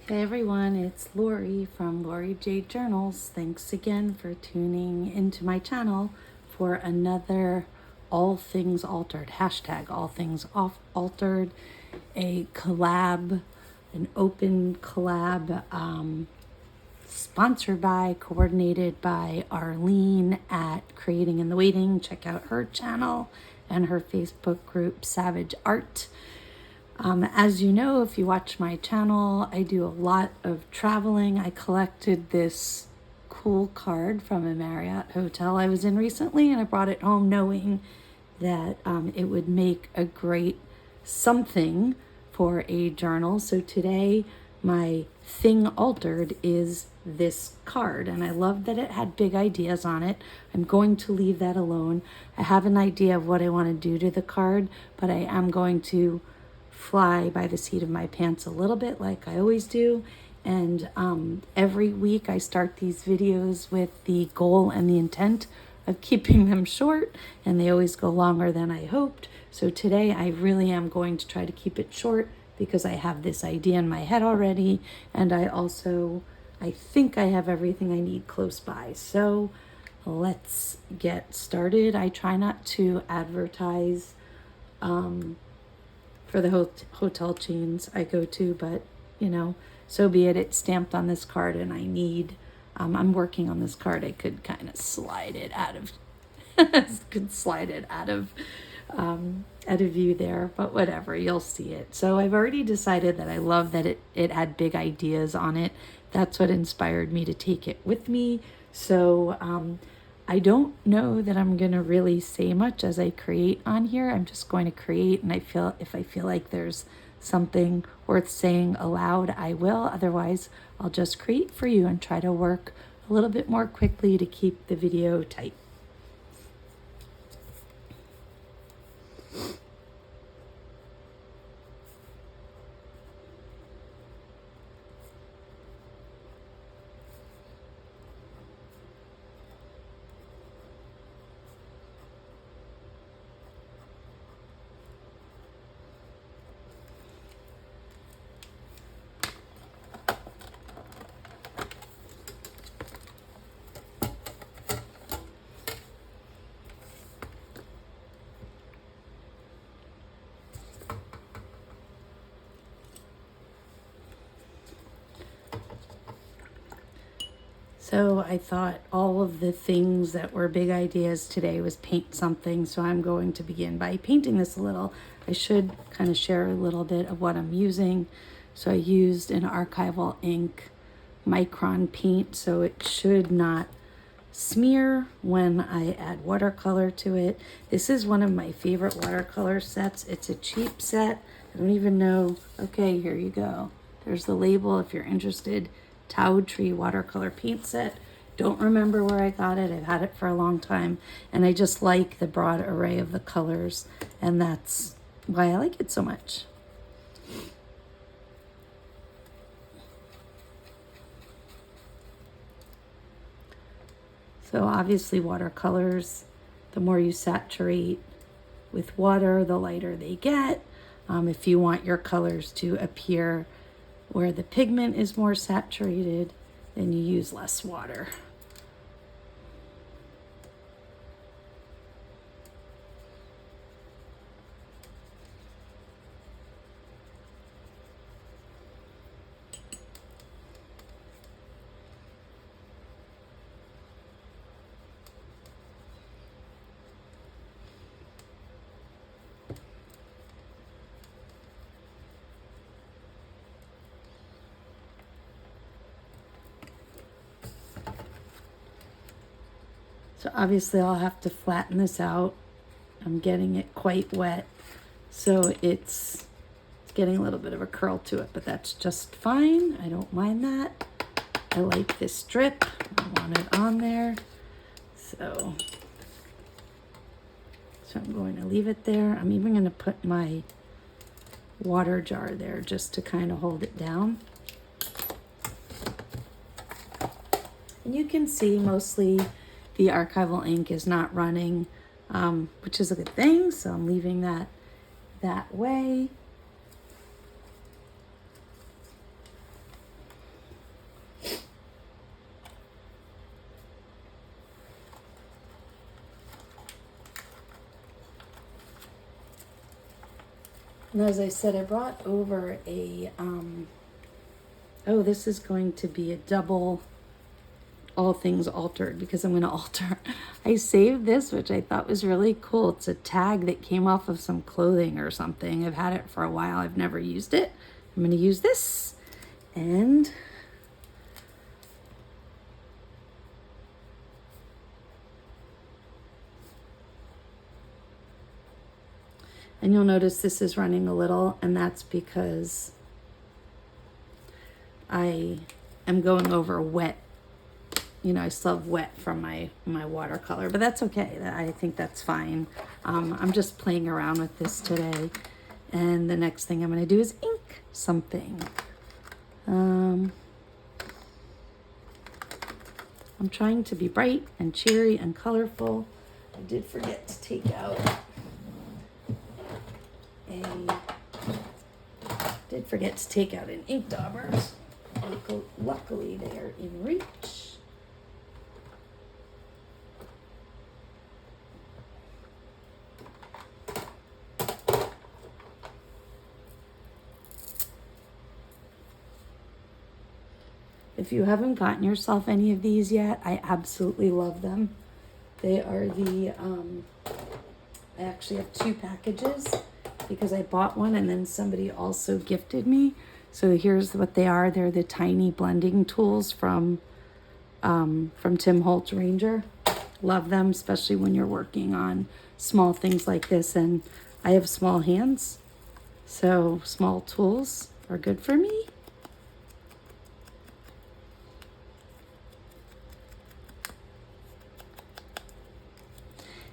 Hey everyone, it's Lori from Lori Jade Journals. Thanks again for tuning into my channel for another All Things Altered, hashtag All Things Altered, a collab, an open collab, sponsored by, coordinated by Arlene at Creating in the Waiting. Check out her channel and her Facebook group, Savage Art. As you know, if you watch my channel, I do a lot of traveling. I collected this cool card from a Marriott hotel I was in recently, and I brought it home knowing that it would make a great something for a journal. So today, my thing altered is this card, and I love that it had big ideas on it. I'm going to leave that alone. I have an idea of what I want to do to the card, but I am going to fly by the seat of my pants a little bit like I always do. And every week I start these videos with the goal and the intent of keeping them short, and they always go longer than I hoped. So today I really am going to try to keep it short because I have this idea in my head already, and I think I have everything I need close by. So let's get started. I try not to advertise for the hotel chains I go to, but so be it. It's stamped on this card, and I'm working on this card. I could kind of slide it out of, out of view there, but whatever, you'll see it. So I've already decided that I love that it had big ideas on it. That's what inspired me to take it with me. So I don't know that I'm going to really say much as I create on here. I'm just going to create, and if I feel like there's something worth saying aloud, I will. Otherwise, I'll just create for you and try to work a little bit more quickly to keep the video tight. So I thought all of the things that were big ideas today was paint something. So I'm going to begin by painting this a little. I should kind of share a little bit of what I'm using. So I used an archival ink micron paint, so it should not smear when I add watercolor to it. This is one of my favorite watercolor sets. It's a cheap set. I don't even know. Okay, here you go. There's the label if you're interested. Tao Tree watercolor paint set. Don't remember where I got it. I've had it for a long time, and I just like the broad array of the colors, and that's why I like it so much. So obviously watercolors, the more you saturate with water, the lighter they get. If you want your colors to appear where the pigment is more saturated, then you use less water. So obviously I'll have to flatten this out. I'm getting it quite wet, so it's getting a little bit of a curl to it, but that's just fine. I don't mind that. I like this strip. I want it on there. So I'm going to leave it there. I'm even going to put my water jar there just to kind of hold it down. And you can see mostly the archival ink is not running, which is a good thing. So I'm leaving that way. And as I said, I brought over a, oh, this is going to be a double all things altered because I'm going to alter. I saved this, which I thought was really cool. It's a tag that came off of some clothing or something. I've had it for a while. I've never used it. I'm going to use this. And you'll notice this is running a little, and that's because I am going over wet. You know, I still have wet from my watercolor, but that's okay. I think that's fine. I'm just playing around with this today. And the next thing I'm going to do is ink something. I'm trying to be bright and cheery and colorful. I did forget to take out an ink dauber. Luckily, they are in reach. If you haven't gotten yourself any of these yet, I absolutely love them. They are the, I actually have 2 packages because I bought one and then somebody also gifted me. So here's what they are. They're the tiny blending tools from Tim Holtz Ranger. Love them, especially when you're working on small things like this. And I have small hands, so small tools are good for me.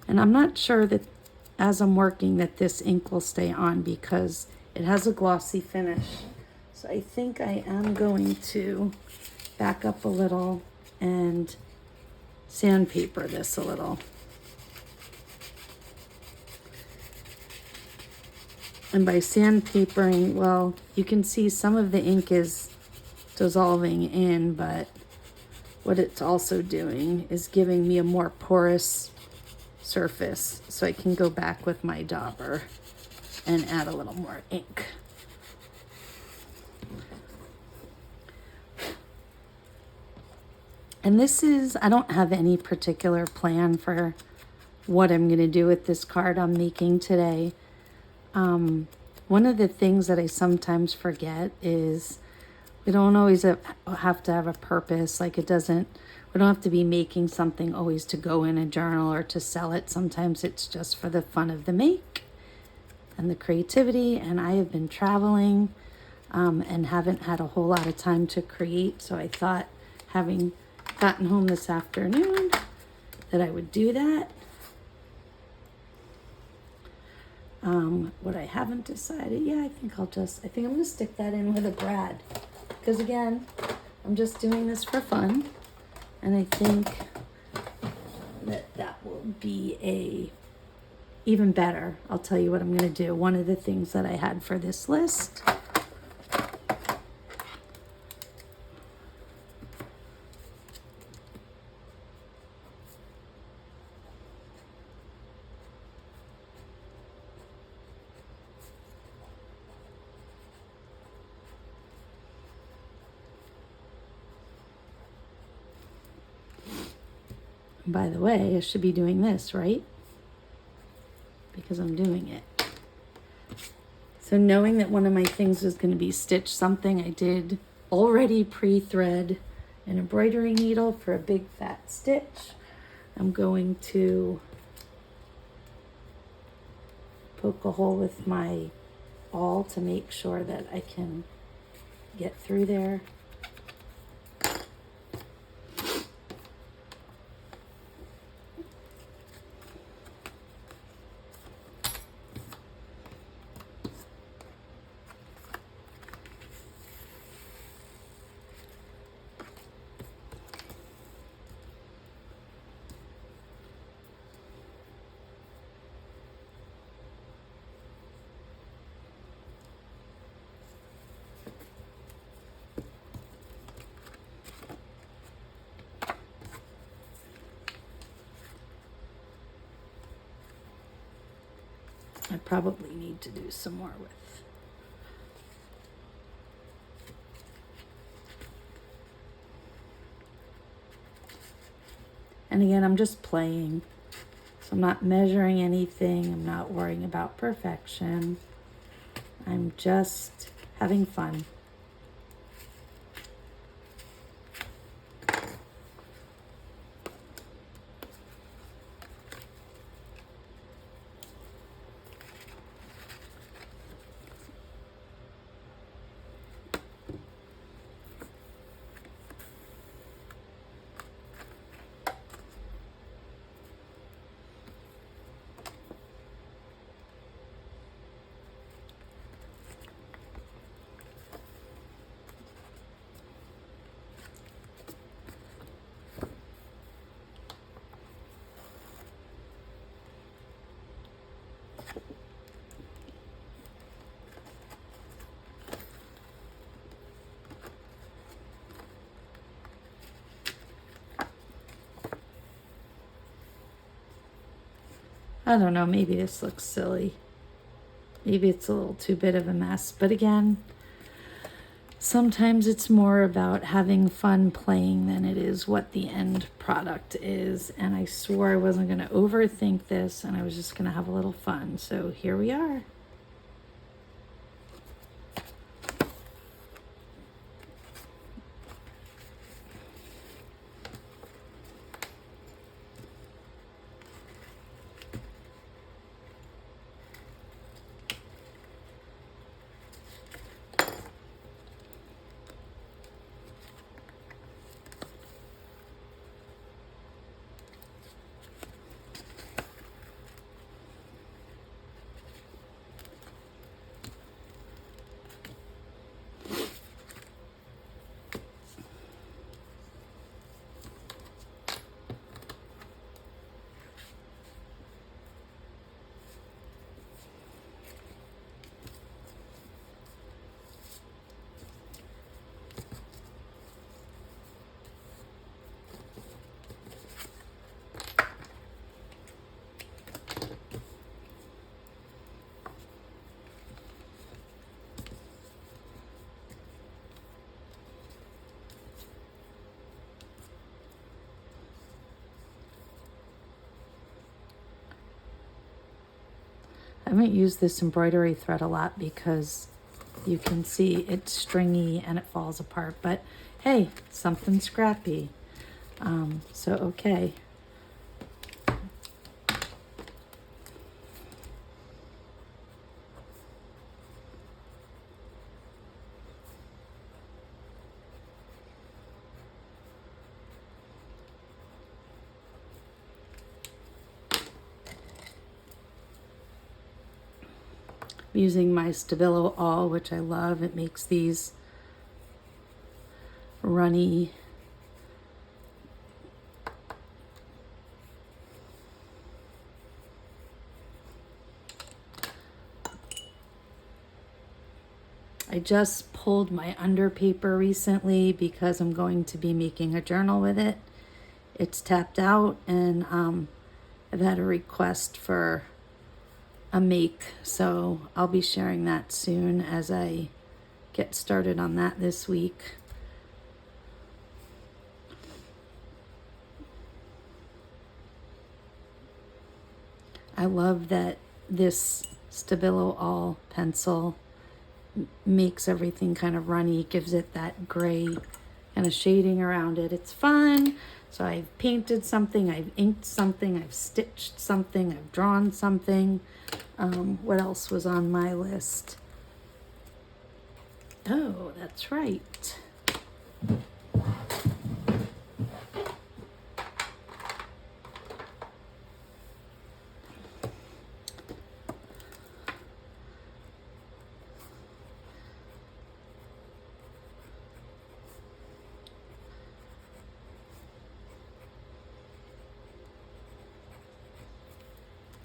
And I'm not sure that as I'm working that this ink will stay on because it has a glossy finish. So I think I am going to back up a little and sandpaper this a little. And by sandpapering, well, you can see some of the ink is dissolving in, but what it's also doing is giving me a more porous surface so I can go back with my dauber and add a little more ink. And this is, I don't have any particular plan for what I'm going to do with this card I'm making today. One of the things that I sometimes forget is we don't always have to have a purpose. Like we don't have to be making something always to go in a journal or to sell it. Sometimes it's just for the fun of the make and the creativity. And I have been traveling and haven't had a whole lot of time to create. So I thought, having gotten home this afternoon, that I would do that. What I haven't decided, I think I'm going to stick that in with a brad. Because again, I'm just doing this for fun. And I think that will be even better. I'll tell you what I'm going to do. One of the things that I had for this list by the way, I should be doing this, right? Because I'm doing it. So knowing that one of my things was going to be stitch something, I did already pre-thread an embroidery needle for a big fat stitch. I'm going to poke a hole with my awl to make sure that I can get through there. probably need to do some more with. And again, I'm just playing. So I'm not measuring anything. I'm not worrying about perfection. I'm just having fun. I don't know, maybe this looks silly. Maybe it's a little too bit of a mess. But again, sometimes it's more about having fun playing than it is what the end product is. And I swore I wasn't going to overthink this and I was just going to have a little fun. So here we are. I haven't used this embroidery thread a lot because you can see it's stringy and it falls apart, but hey, something scrappy. So okay. Using my Stabilo All, which I love. It makes these runny I just pulled my under paper recently because I'm going to be making a journal with it. It's tapped out and I've had a request for a make, so I'll be sharing that soon as I get started on that this week. I love that this Stabilo All pencil makes everything kind of runny, gives it that gray kind of shading around it. It's fun. So I've painted something, I've inked something, I've stitched something, I've drawn something. What else was on my list? Oh, that's right.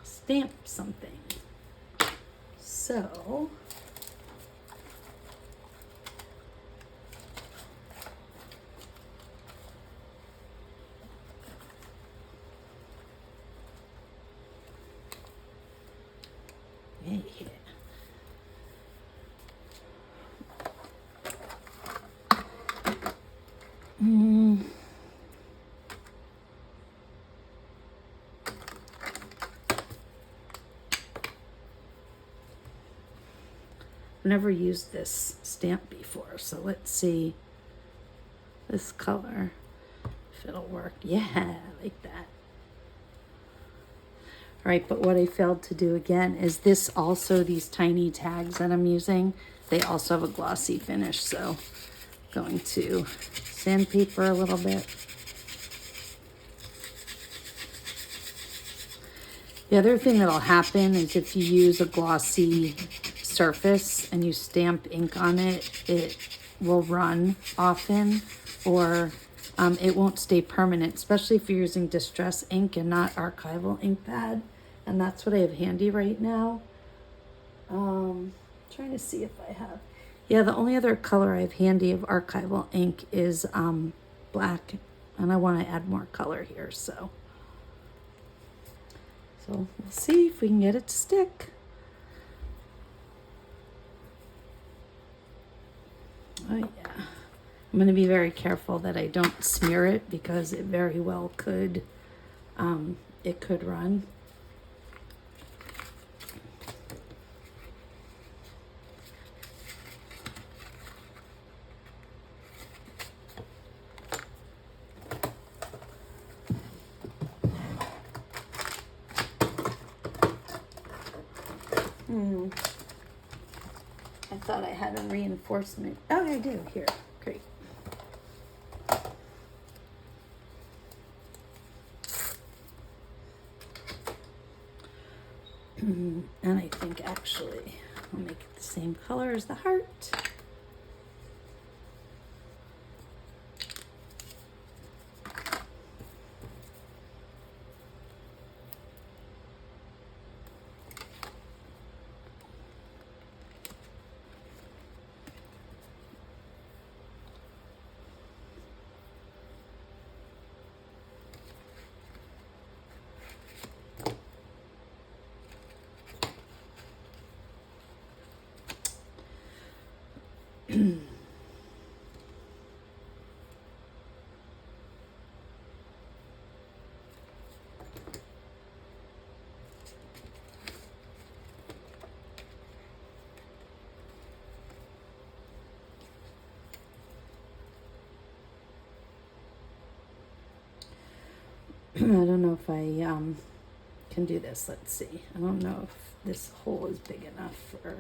Stamp something. So yeah, I've never used this stamp before, so let's see this color, if it'll work. Yeah, I like that. All right, but what I failed to do again is this also, these tiny tags that I'm using, they also have a glossy finish, so I'm going to sandpaper a little bit. The other thing that'll happen is if you use a glossy surface and you stamp ink on it, it will run often, or it won't stay permanent, especially if you're using distress ink and not archival ink pad. And that's what I have handy right now. Trying to see if I have. Yeah, the only other color I have handy of archival ink is black, and I want to add more color here, so we'll see if we can get it to stick. Oh yeah. I'm going to be very careful that I don't smear it because it very well could, it could run. I thought I had a reinforcement. Oh, I do. Here. Great. And I think actually I'll make it the same color as the heart. I don't know if I can do this. Let's see. I don't know if this hole is big enough for...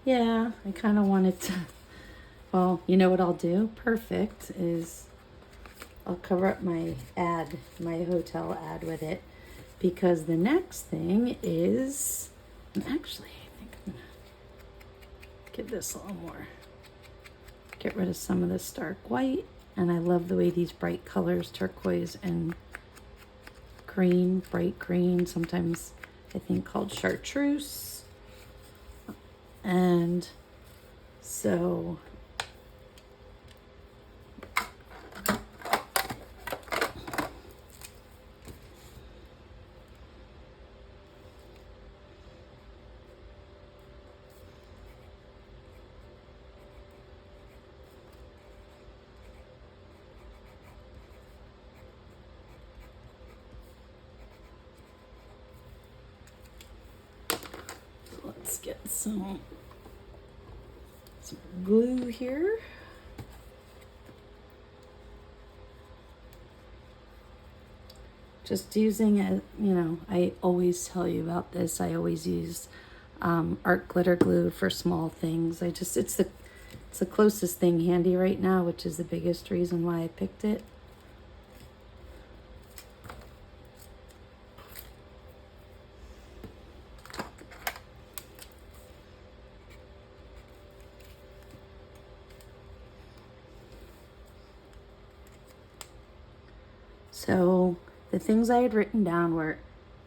Yeah, I kind of wanted to... Well, you know what I'll do? Perfect is I'll cover up my ad, my hotel ad with it, because the next thing is... Actually, I think I'm going to give this a little more. Get rid of some of the stark white. And I love the way these bright colors, turquoise and green, bright green, sometimes I think called chartreuse. And so let's get some glue here. Just using it, you know, I always tell you about this. I always use art glitter glue for small things. It's the closest thing handy right now, which is the biggest reason why I picked it. So the things I had written down were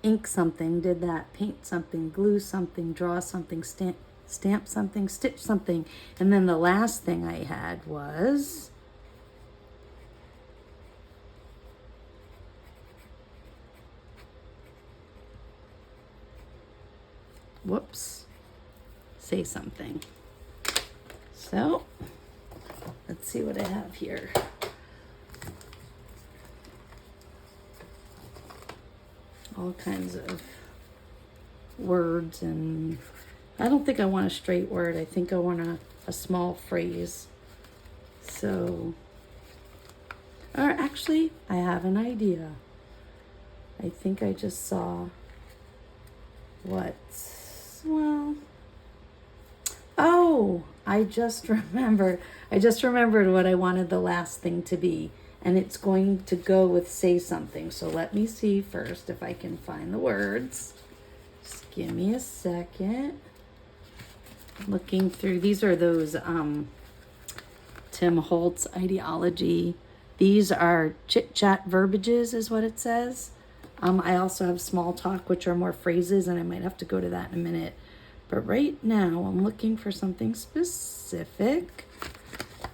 ink something, did that, paint something, glue something, draw something, stamp something, stitch something. And then the last thing I had was whoops, say something. So let's see what I have here. All kinds of words, and I don't think I want a straight word. I think I want a small phrase. So, or actually, I have an idea. I think I just saw well, oh, I just remembered what I wanted the last thing to be. And it's going to go with say something. So let me see first if I can find the words. Just give me a second. Looking through, these are those Tim Holtz ideology. These are chit-chat verbiages is what it says. I also have small talk, which are more phrases, and I might have to go to that in a minute. But right now I'm looking for something specific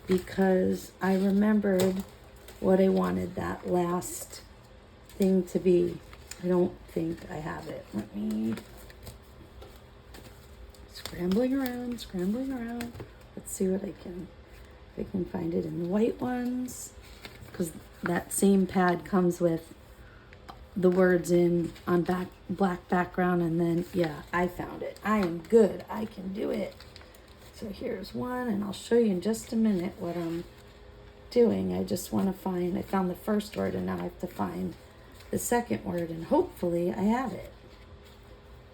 because I remembered what I wanted that last thing to be. I don't think I have it. Let me scrambling around. Let's see what if I can find it in the white ones, because that same pad comes with the words on black background, and then yeah, I found it. I am good. I can do it. So here's one, and I'll show you in just a minute what I'm doing. I just want to I found the first word, and now I have to find the second word, and hopefully I have it.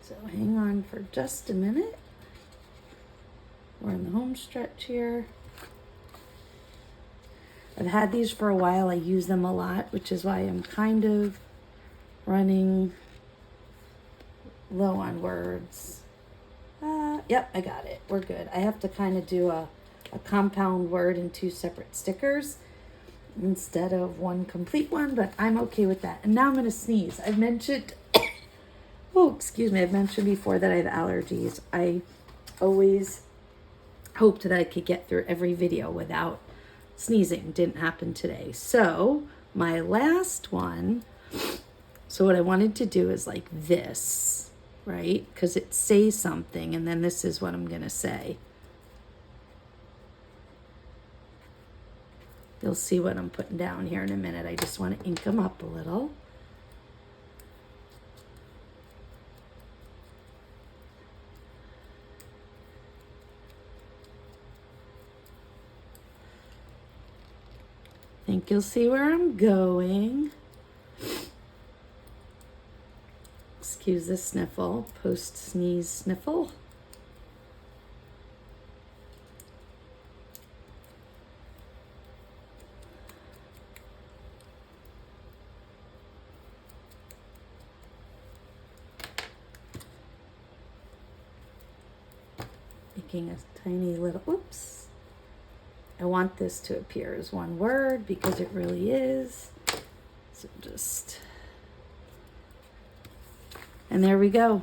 So hang on for just a minute. We're in the home stretch here. I've had these for a while. I use them a lot, which is why I'm kind of running low on words. Yep, I got it. We're good. I have to kind of do a compound word in 2 separate stickers instead of one complete one, but I'm okay with that. And now I'm going to sneeze. I've mentioned, I've mentioned before that I have allergies. I always hoped that I could get through every video without sneezing. Didn't happen today. So my last one, so what I wanted to do is like this, right? Because it says something, and then this is what I'm going to say. You'll see what I'm putting down here in a minute. I just want to ink them up a little. Think you'll see where I'm going. Excuse the sniffle, post-sneeze sniffle. Making a tiny little, oops. I want this to appear as one word because it really is. So just, and there we go.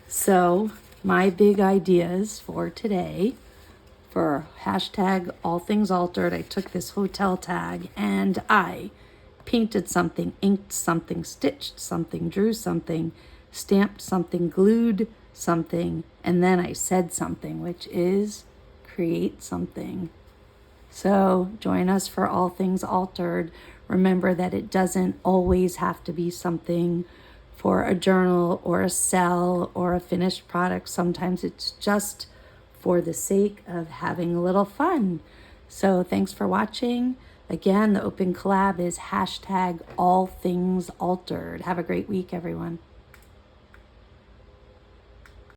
So my big ideas for today, for hashtag all things altered, I took this hotel tag and I painted something, inked something, stitched something, drew something, stamped something, glued something, and then I said something, which is create something. So join us for All Things Altered. Remember that it doesn't always have to be something for a journal or a sell or a finished product. Sometimes it's just for the sake of having a little fun. So thanks for watching. Again, the open collab is hashtag all things altered. Have a great week, everyone.